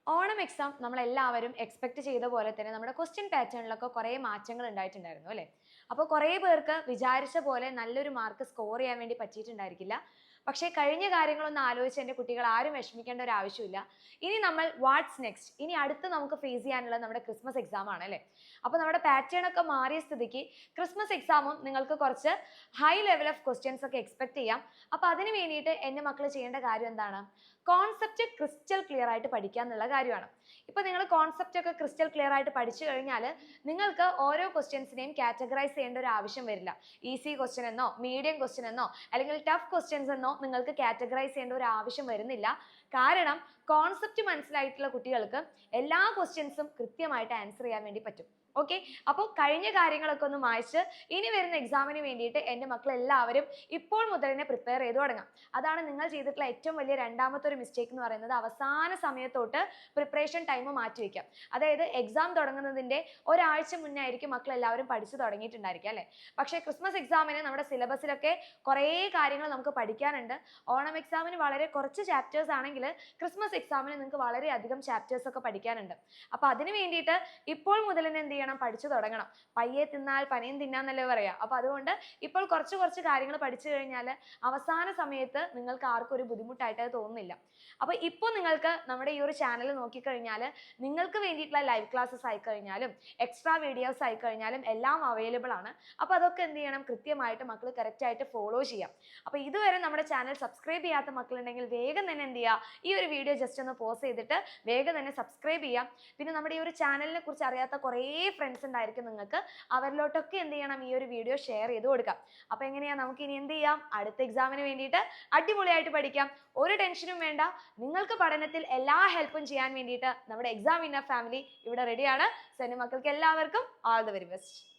Onam exam നമ്മളെല്ലാവരും expect ചെയ്ത പോലെ തന്നെ നമ്മുടെ ക്വസ്റ്റ്യൻ പാറ്റേണിലൊക്കെ കുറേ മാറ്റങ്ങൾ ഉണ്ടായിട്ടുണ്ടായിരുന്നു അല്ലേ? അപ്പോൾ കുറേ പേർക്ക് വിചാരിച്ച പോലെ നല്ലൊരു മാർക്ക് സ്കോർ ചെയ്യാൻ വേണ്ടി പറ്റിയിട്ടുണ്ടായിരിക്കില്ല. പക്ഷേ കഴിഞ്ഞ കാര്യങ്ങളൊന്ന് ആലോചിച്ച് എൻ്റെ കുട്ടികൾ ആരും വിഷമിക്കേണ്ട ഒരു ആവശ്യമില്ല. ഇനി നമ്മൾ വാട്ട്സ് നെക്സ്റ്റ്, ഇനി അടുത്ത് നമുക്ക് ഫേസ് ചെയ്യാനുള്ളത് നമ്മുടെ ക്രിസ്മസ് എക്സാം ആണ് അല്ലേ? അപ്പോൾ നമ്മുടെ പാറ്റേൺ ഒക്കെ മാറിയ സ്ഥിതിക്ക് ക്രിസ്മസ് എക്സാമും നിങ്ങൾക്ക് കുറച്ച് ഹൈ ലെവൽ ഓഫ് ക്വസ്റ്റ്യൻസ് ഒക്കെ എക്സ്പെക്ട് ചെയ്യാം. അപ്പോൾ അതിന് വേണ്ടിയിട്ട് എൻ്റെ മക്കൾ ചെയ്യേണ്ട കാര്യം എന്താണ്? കോൺസെപ്റ്റ് ക്രിസ്റ്റൽ ക്ലിയർ ആയിട്ട് പഠിക്കുക എന്നുള്ള കാര്യമാണ്. ഇപ്പോൾ നിങ്ങൾ കോൺസെപ്റ്റ് ഒക്കെ ക്രിസ്റ്റൽ ക്ലിയർ ആയിട്ട് പഠിച്ചു കഴിഞ്ഞാൽ നിങ്ങൾക്ക് ഓരോ ക്വസ്റ്റ്യൻസിനെയും കാറ്റഗറൈസ് ചെയ്യേണ്ട ഒരു ആവശ്യം വരില്ല. ഈസി ക്വസ്റ്റ്യൻ എന്നോ മീഡിയം ക്വസ്റ്റ്യൻ എന്നോ അല്ലെങ്കിൽ ടഫ് ക്വസ്റ്റ്യൻസ് എന്നോ നിങ്ങൾക്ക് കാറ്റഗറൈസ് ചെയ്യേണ്ട ഒരു ആവശ്യം വരുന്നില്ല. കാരണം കോൺസെപ്റ്റ് മനസ്സിലായിട്ടുള്ള കുട്ടികൾക്ക് എല്ലാ ക്വസ്റ്റ്യൻസും കൃത്യമായിട്ട് ആൻസർ ചെയ്യാൻ വേണ്ടി പറ്റും. ഓക്കെ, അപ്പോൾ കഴിഞ്ഞ കാര്യങ്ങളൊക്കെ ഒന്ന് മായ്ച്ച് ഇനി വരുന്ന എക്സാമിന് വേണ്ടിയിട്ട് എൻ്റെ മക്കൾ എല്ലാവരും ഇപ്പോൾ മുതൽ തന്നെ പ്രിപ്പയർ ചെയ്ത് തുടങ്ങാം. അതാണ് നിങ്ങൾ ചെയ്തിട്ടുള്ള ഏറ്റവും വലിയ രണ്ടാമത്തെ ഒരു മിസ്റ്റേക്ക് എന്ന് പറയുന്നത്. അവസാന സമയത്തോട്ട് പ്രിപ്പറേഷൻ ടൈം മാറ്റി വയ്ക്കാം. അതായത് എക്സാം തുടങ്ങുന്നതിൻ്റെ ഒരാഴ്ച മുന്നേ ആയിരിക്കും മക്കൾ എല്ലാവരും പഠിച്ചു തുടങ്ങിയിട്ടുണ്ടായിരിക്കും അല്ലേ? പക്ഷേ ക്രിസ്മസ് എക്സാമിന് നമ്മുടെ സിലബസിലൊക്കെ കുറേ കാര്യങ്ങൾ നമുക്ക് പഠിക്കാനുണ്ട്. ഓണം എക്സാമിന് വളരെ കുറച്ച് ചാപ്റ്റേഴ്സ് ആണെങ്കിൽ ക്രിസ്മസ് എക്സാമിന് നിങ്ങൾക്ക് വളരെയധികം ചാപ്റ്റേഴ്സ് ഒക്കെ പഠിക്കാനുണ്ട്. അപ്പോൾ അതിന് വേണ്ടിയിട്ട് ഇപ്പോൾ മുതൽ തന്നെ എന്ത് ചെയ്യണം? പഠിച്ചു തുടങ്ങണം. പയ്യെ തിന്നാൽ പനയും തിന്നാന്നല്ലേ പറയാ. അപ്പോൾ അതുകൊണ്ട് ഇപ്പോൾ കുറച്ച് കാര്യങ്ങൾ പഠിച്ചു കഴിഞ്ഞാൽ അവസാന സമയത്ത് നിങ്ങൾക്ക് ആർക്കും ഒരു ബുദ്ധിമുട്ടായിട്ട് തോന്നുന്നില്ല. അപ്പോൾ ഇപ്പോൾ നിങ്ങൾക്ക് നമ്മുടെ ഈ ഒരു ചാനൽ നോക്കിക്കഴിഞ്ഞാൽ നിങ്ങൾക്ക് വേണ്ടിയിട്ടുള്ള ലൈവ് ക്ലാസ്സസ് ആയി കഴിഞ്ഞാലും എക്സ്ട്രാ വീഡിയോസ് ആയി കഴിഞ്ഞാലും എല്ലാം അവൈലബിൾ ആണ്. അപ്പോൾ അതൊക്കെ എന്ത് ചെയ്യണം? കൃത്യമായിട്ട് മക്കൾ കറക്റ്റ് ആയിട്ട് ഫോളോ ചെയ്യാം. അപ്പോൾ ഇതുവരെ നമ്മുടെ ചാനൽ സബ്സ്ക്രൈബ് ചെയ്യാത്ത മക്കളുണ്ടെങ്കിൽ വേഗം തന്നെ എന്ത് ചെയ്യുക? ഈ ഒരു വീഡിയോ ജസ്റ്റ് ഒന്ന് പോസ് ചെയ്തിട്ട് വേഗം തന്നെ സബ്സ്ക്രൈബ് ചെയ്യാം. പിന്നെ നമ്മുടെ ഈ ഒരു ചാനലിനെ കുറിച്ച് അറിയാത്ത കുറേ ഫ്രണ്ട്സ് ഉണ്ടായിരിക്കും നിങ്ങൾക്ക്. അവരിലോട്ടൊക്കെ എന്ത് ചെയ്യണം? ഈ ഒരു വീഡിയോ ഷെയർ ചെയ്ത് കൊടുക്കാം. അപ്പോൾ എങ്ങനെയാ നമുക്ക് ഇനി എന്ത് ചെയ്യാം? അടുത്ത എക്സാമിന് വേണ്ടിയിട്ട് അടിപൊളിയായിട്ട് പഠിക്കാം. ഒരു ടെൻഷനും വേണ്ട. നിങ്ങൾക്ക് പഠനത്തിൽ എല്ലാ ഹെൽപ്പും ചെയ്യാൻ വേണ്ടിയിട്ട് നമ്മുടെ എക്സാം വിന്നർ ഫാമിലി ഇവിടെ റെഡിയാണ്. സോ എൻ്റെ മക്കൾക്ക് എല്ലാവർക്കും ഓൾ ദ വെരി ബെസ്റ്റ്.